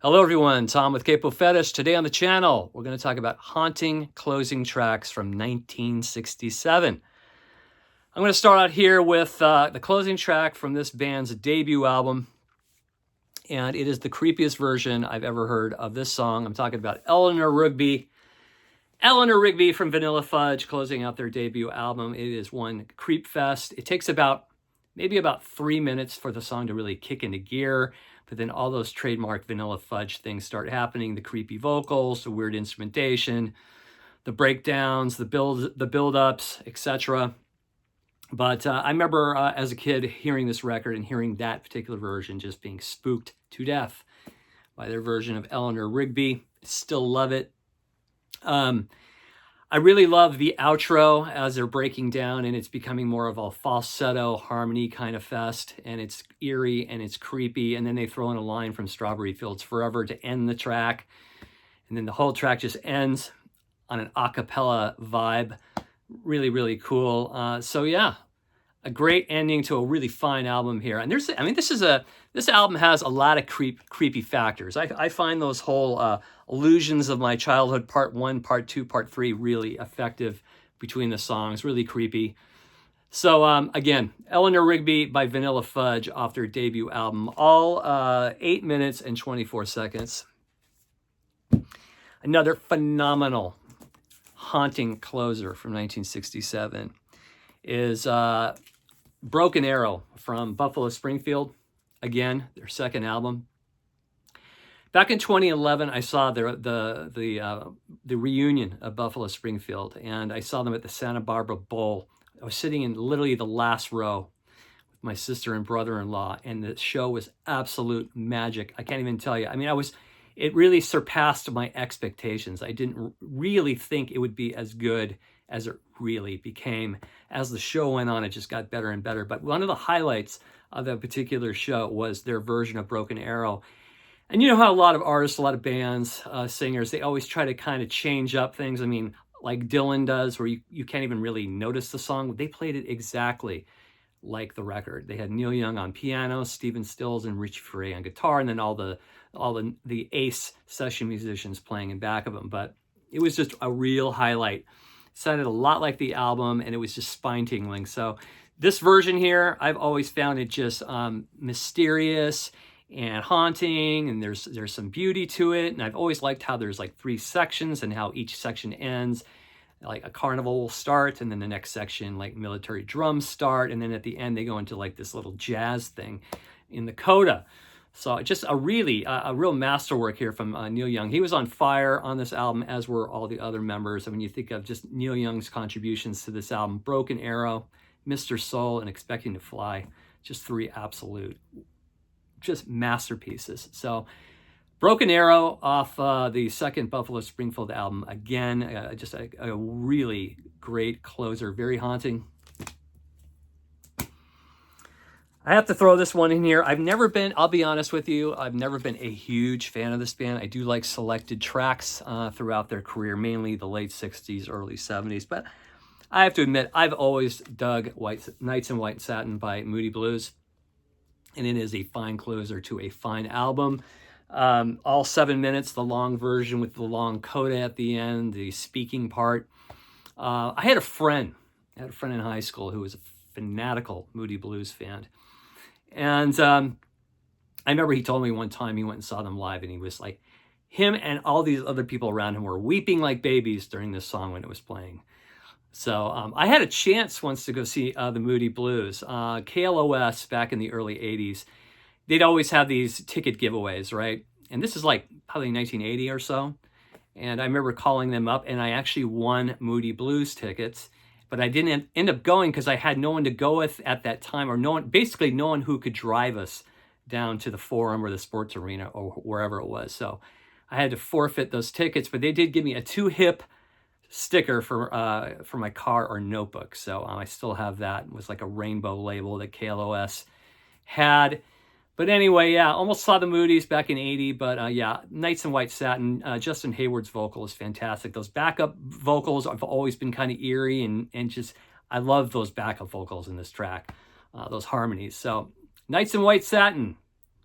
Hello everyone, Tom with Capo Fetish. Today on the channel, we're going to talk about haunting closing tracks from 1967. I'm going to start out here with the closing track from this band's debut album, and it is the creepiest version I've ever heard of this song. I'm talking about Eleanor Rigby. Eleanor Rigby from Vanilla Fudge closing out their debut album. It is one creep fest. It takes maybe about 3 minutes for the song to really kick into gear. But then all those trademark Vanilla Fudge things start happening, the creepy vocals, the weird instrumentation, the breakdowns, the build-ups, etc. But I remember as a kid hearing this record and hearing that particular version just being spooked to death by their version of Eleanor Rigby. Still love it. I really love the outro as they're breaking down and it's becoming more of a falsetto harmony kind of fest, and it's eerie and it's creepy, and then they throw in a line from Strawberry Fields Forever to end the track, and then the whole track just ends on an a cappella vibe. Really, really cool. So yeah, a great ending to a really fine album here. And this album has a lot of creepy factors. I find those whole illusions of my childhood, part 1, part 2, part 3, really effective between the songs, really creepy. So again, Eleanor Rigby by Vanilla Fudge off their debut album, all 8 minutes and 24 seconds. Another phenomenal haunting closer from 1967 is Broken Arrow from Buffalo Springfield. Again, their second album. Back in 2011, I saw the reunion of Buffalo Springfield, and I saw them at the Santa Barbara Bowl. I was sitting in literally the last row with my sister and brother-in-law, and the show was absolute magic. I can't even tell you. I mean, it really surpassed my expectations. I didn't really think it would be as good as it really became. As the show went on, it just got better and better. But one of the highlights of that particular show was their version of Broken Arrow. And you know how a lot of artists, a lot of bands, singers, they always try to kind of change up things. I mean, like Dylan does, where you can't even really notice the song. They played it exactly like the record. They had Neil Young on piano, Stephen Stills and Richie Furay on guitar, and then all the ace session musicians playing in back of them. But it was just a real highlight. It sounded a lot like the album, and it was just spine-tingling. So this version here, I've always found it just mysterious and haunting, and there's some beauty to it. And I've always liked how there's like 3 sections and how each section ends. Like a carnival will start, and then the next section, like military drums start, and then at the end they go into like this little jazz thing in the coda. So just a real masterwork here from Neil Young. He was on fire on this album, as were all the other members. I mean, you think of just Neil Young's contributions to this album: Broken Arrow, Mr. Soul, and Expecting to Fly. Just 3 absolute, just masterpieces. So Broken Arrow off the second Buffalo Springfield album. Again, just a really great closer, very haunting. I have to throw this one in here. I'll be honest with you, I've never been a huge fan of this band. I do like selected tracks throughout their career, mainly the late 60s, early 70s. But I have to admit, I've always dug Nights in White Satin by Moody Blues. And it is a fine closer to a fine album. All 7 minutes, the long version with the long coda at the end, the speaking part. I had a friend in high school who was a fanatical Moody Blues fan. And I remember he told me one time he went and saw them live, and he was like, him and all these other people around him were weeping like babies during this song when it was playing. So I had a chance once to go see the Moody Blues. KLOS back in the early 80s, they'd always have these ticket giveaways, right? And this is like probably 1980 or so. And I remember calling them up, and I actually won Moody Blues tickets. But I didn't end up going because I had no one to go with at that time, or no one who could drive us down to the Forum or the Sports Arena or wherever it was. So I had to forfeit those tickets, but they did give me a 2-hip sticker for my car or notebook. So I still have that. It was like a rainbow label that KLOS had. But anyway, yeah, almost saw the Moody's back in 80, but yeah, Nights in White Satin, Justin Hayward's vocal is fantastic. Those backup vocals have always been kind of eerie, and just, I love those backup vocals in this track, those harmonies. So Nights in White Satin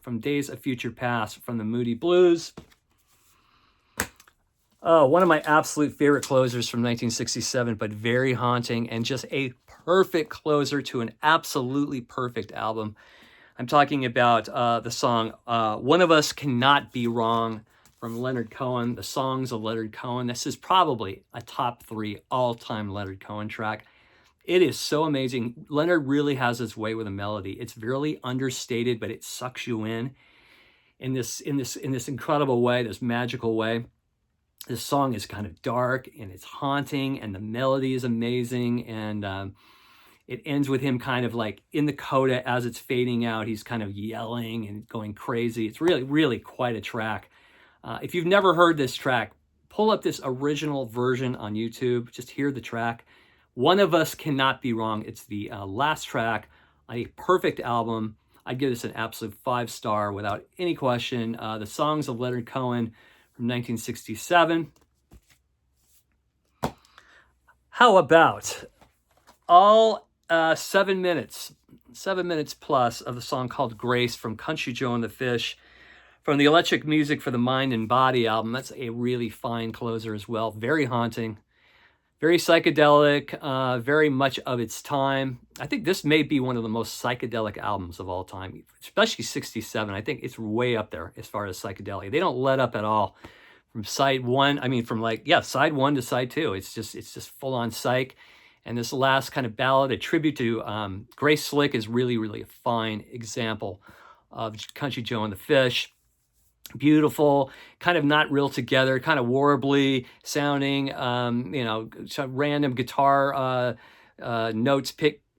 from Days of Future Past from the Moody Blues. Oh, one of my absolute favorite closers from 1967, but very haunting and just a perfect closer to an absolutely perfect album. I'm talking about the song One of Us Cannot Be Wrong from Leonard Cohen, the songs of Leonard Cohen. This is probably a top 3 all-time Leonard Cohen track. It is so amazing. Leonard really has his way with a melody. It's really understated, but it sucks you in this incredible way, this magical way. This song is kind of dark and it's haunting, and the melody is amazing, and it ends with him kind of like in the coda as it's fading out. He's kind of yelling and going crazy. It's really, really quite a track. If you've never heard this track, pull up this original version on YouTube. Just hear the track. One of Us Cannot Be Wrong. It's the last track on a perfect album. I'd give this an absolute 5-star without any question. The songs of Leonard Cohen from 1967. How about all 7 minutes plus of the song called Grace from Country Joe and the Fish from the Electric Music for the Mind and Body album. That's a really fine closer as well. Very haunting, very psychedelic, very much of its time. I think this may be one of the most psychedelic albums of all time, especially 67. I think it's way up there as far as psychedelic. They don't let up at all from side one. I mean, from side 1 to side 2. It's just full on psych. And this last kind of ballad, a tribute to Grace Slick, is really, really a fine example of Country Joe and the Fish. Beautiful, kind of not real together, kind of warbly sounding, some random guitar notes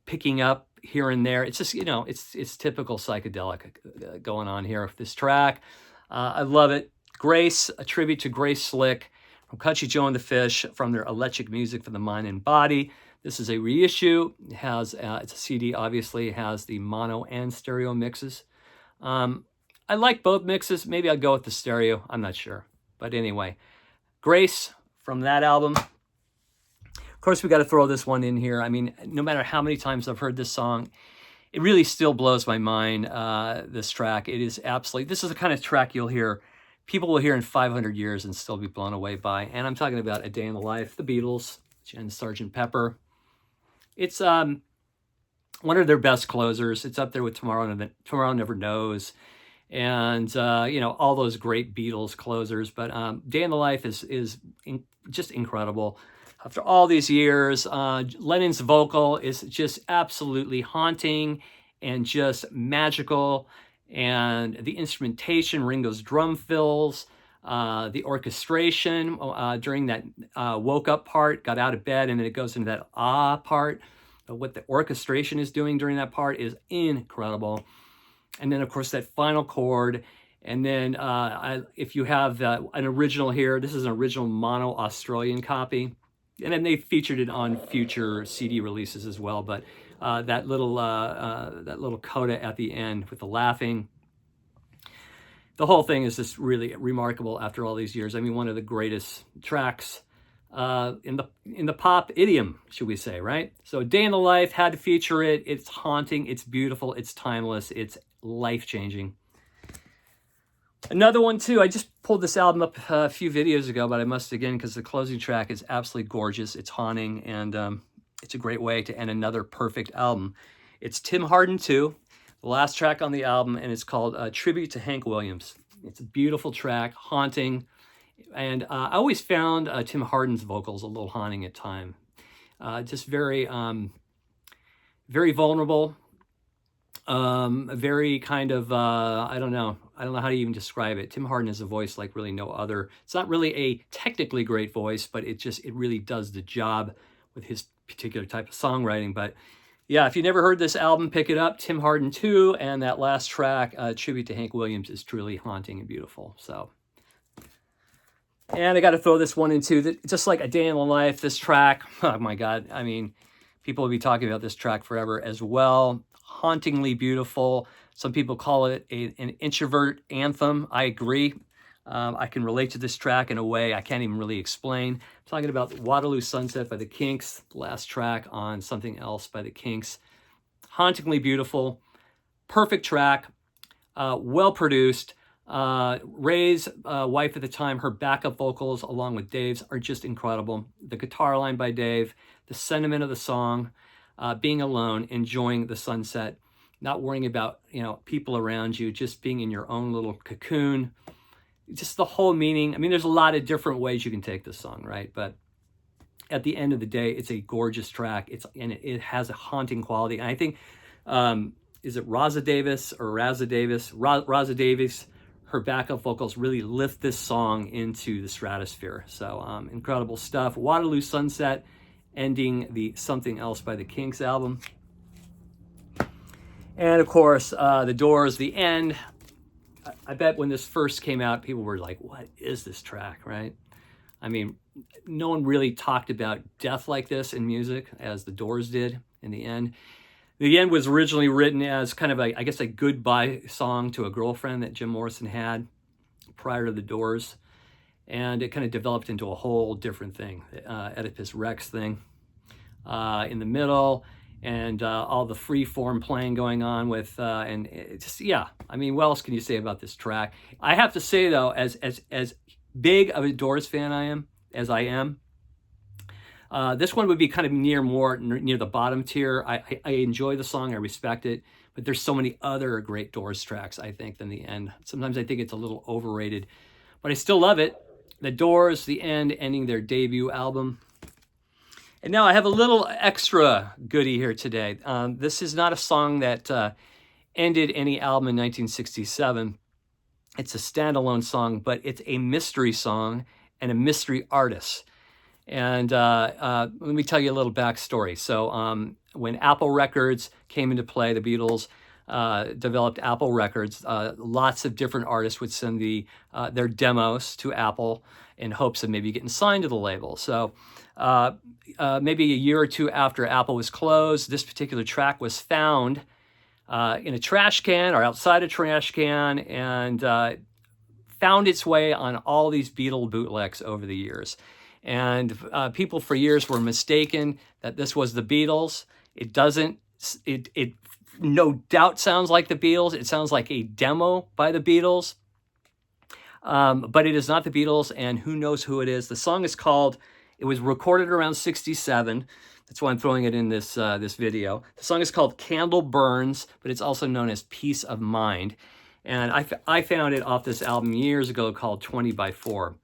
picking up here and there. It's just, it's typical psychedelic going on here with this track. I love it. Grace, a tribute to Grace Slick from Country Joe and the Fish from their Electric Music for the Mind and Body. This is a reissue. It has, it's a CD, obviously. It has the mono and stereo mixes. I like both mixes. Maybe I'll go with the stereo. I'm not sure. But anyway, Grace from that album. Of course, we got to throw this one in here. I mean, no matter how many times I've heard this song, it really still blows my mind, this track. It is absolutely, this is the kind of track you'll hear, people will hear in 500 years and still be blown away by. And I'm talking about A Day in the Life, the Beatles, and Sgt. Pepper. It's one of their best closers. It's up there with Tomorrow Never Knows, and all those great Beatles closers. But Day in the Life is just incredible. After all these years, Lennon's vocal is just absolutely haunting and just magical. And the instrumentation, Ringo's drum fills, the orchestration during that woke up part, got out of bed, and then it goes into that part. What the orchestration is doing during that part is incredible. And then, of course, that final chord. And then if you have an original here, this is an original mono Australian copy. And then they featured it on future CD releases as well. But that little coda at the end with the laughing, the whole thing is just really remarkable after all these years. I mean, one of the greatest tracks in the pop idiom, should we say, right? So Day in the Life had to feature it. It's haunting, it's beautiful, it's timeless, it's life-changing. Another one too, I just pulled this album up a few videos ago, but I must again, because the closing track is absolutely gorgeous. It's haunting, and it's a great way to end another perfect album. It's Tim Hardin 2, the last track on the album, and it's called Tribute to Hank Williams. It's a beautiful track, haunting, and I always found Tim Hardin's vocals a little haunting at times. Just very, very vulnerable, very kind of, I don't know how to even describe it. Tim Hardin has a voice like really no other. It's not really a technically great voice, but it really does the job with his particular type of songwriting. But yeah, if you never heard this album, pick it up. Tim Hardin 2, and that last track, Tribute to Hank Williams, is truly haunting and beautiful. So, and I got to throw this one in too. Just like A Day in the Life, this track, oh my God. I mean, people will be talking about this track forever as well. Hauntingly beautiful. Some people call it an introvert anthem. I agree. I can relate to this track in a way I can't even really explain. I'm talking about Waterloo Sunset by the Kinks, the last track on Something Else by the Kinks. Hauntingly beautiful, perfect track. well produced. Ray's wife at the time, her backup vocals along with Dave's are just incredible. The guitar line by Dave, the sentiment of the song, being alone, enjoying the sunset, not worrying about, you know, people around you, just being in your own little cocoon. Just the whole meaning. I mean, there's a lot of different ways you can take this song, right? But at the end of the day, it's a gorgeous track. It has a haunting quality. And I think, is it Raza Davis or Raza Davis? Raza Davis, her backup vocals really lift this song into the stratosphere. So incredible stuff. Waterloo Sunset, ending the Something Else by the Kinks album. And of course, The Doors, The End. I bet when this first came out, people were like, what is this track, right? I mean, no one really talked about death like this in music as The Doors did in The End. The End was originally written as kind of a, I guess, a goodbye song to a girlfriend that Jim Morrison had prior to The Doors. And it kind of developed into a whole different thing, Oedipus Rex thing in the middle. And all the free form playing going on with, and it just, yeah. I mean, what else can you say about this track? I have to say though, as big of a Doors fan as I am, this one would be kind of near the bottom tier. I enjoy the song, I respect it, but there's so many other great Doors tracks, I think, than The End. Sometimes I think it's a little overrated, but I still love it. The Doors, The End, ending their debut album. And now I have a little extra goodie here today. This is not a song that ended any album in 1967. It's a standalone song, but it's a mystery song and a mystery artist. And let me tell you a little backstory. So when Apple Records came into play, the Beatles developed Apple Records. Lots of different artists would send their demos to Apple in hopes of maybe getting signed to the label. So maybe a year or two after Apple was closed, this particular track was found in a trash can or outside a trash can, and found its way on all these Beatle bootlegs over the years. And people for years were mistaken that this was the Beatles. It doesn't, it no doubt sounds like the Beatles. It sounds like a demo by the Beatles. But it is not the Beatles, and who knows who it is. The song is called, it was recorded around 67. That's why I'm throwing it in this video. The song is called Candle Burns, but it's also known as Peace of Mind. And I found it off this album years ago called 20 by 4.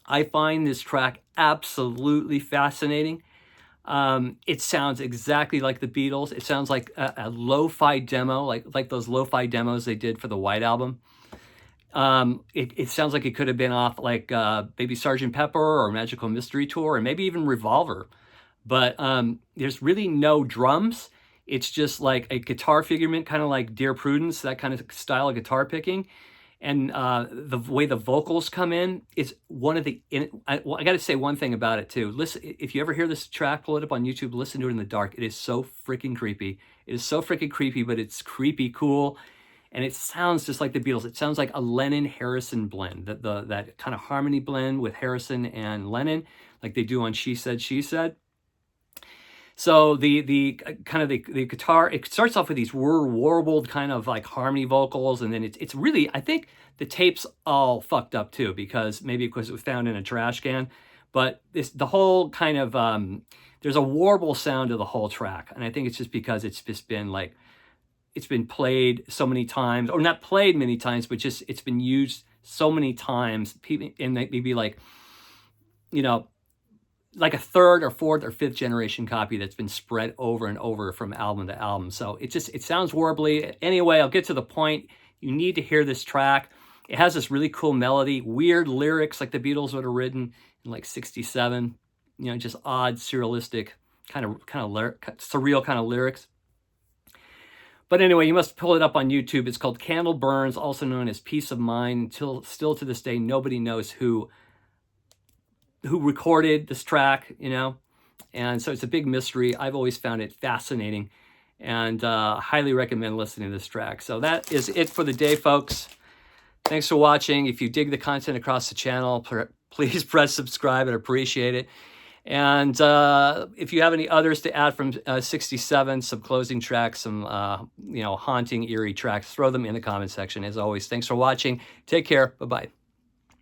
I find this track absolutely fascinating. It sounds exactly like the Beatles. It sounds like a lo-fi demo, like those lo-fi demos they did for the White Album. It sounds like it could have been off like maybe Sgt. Pepper or Magical Mystery Tour, or maybe even Revolver. But there's really no drums. It's just like a guitar figurement, kind of like Dear Prudence, that kind of style of guitar picking. And the way the vocals come in is one of the... I got to say one thing about it too. Listen, if you ever hear this track, pull it up on YouTube, listen to it in the dark. It is so freaking creepy. It is so freaking creepy, but it's creepy cool. And it sounds just like the Beatles. It sounds like a Lennon-Harrison blend, that kind of harmony blend with Harrison and Lennon, like they do on She Said, She Said. So the guitar, it starts off with these warbled kind of like harmony vocals, and then it's really, I think the tape's all fucked up too, because it was found in a trash can, but the whole kind of, there's a warble sound to the whole track, and I think it's just because it's just been like, it's been played so many times, or not played many times, but just it's been used so many times, and maybe like, you know, like a third or fourth or fifth generation copy that's been spread over and over from album to album. So it sounds warbly. Anyway, I'll get to the point. You need to hear this track. It has this really cool melody, weird lyrics like the Beatles would have written in like 67, you know, just odd, surrealistic, kind of surreal kind of lyrics. But anyway, you must pull it up on YouTube. It's called Candle Burns, also known as Peace of Mind. Still to this day, nobody knows who recorded this track, you know, and so it's a big mystery. I've always found it fascinating, and highly recommend listening to this track. So that is it for the day, folks. Thanks for watching. If you dig the content across the channel, please press subscribe. I'd appreciate it. And if you have any others to add from 67, some closing tracks, some haunting, eerie tracks, throw them in the comment section. As always, thanks for watching. Take care. Bye-bye.